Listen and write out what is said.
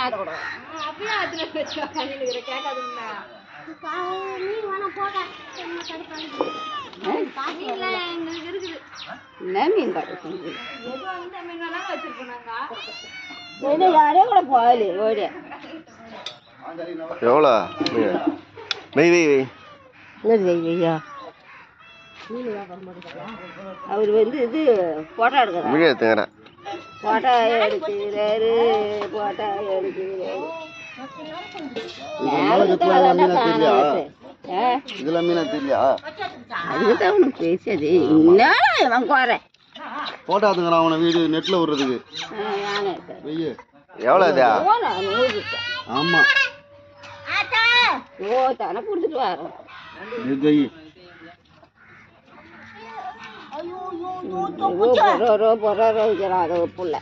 அப்படியே அதுல வச்சு கேட்காதுன்னா மீன் வேணா போட இருக்குது. என்ன மீன் பார்த்து மீன் வேணா வச்சிருக்கோம் யாரே கூட போகல ஓடி எவ்வளோ வெய் வெய் வெய் வெய்யா அவர் வந்து இது போட்டோ எடுக்கிறார் வீடியோ எடுத்துக்கிறேன் போட்டோ எடுக்கிறாரு போட்டோ எடுக்கிறாரு இதெல்லாம் மீனா தெரியலையா அதுக்குதான் உனக்கு பேசியது இவன் போறேன் போட்டோ எடுத்துக்கிறான் அவனை வீடு நெட்ல விடுறதுக்கு வெய்ய எவ்வளோ இதா ஆமா ஓ தானே கொடுத்துட்டு வரோம் புள்ள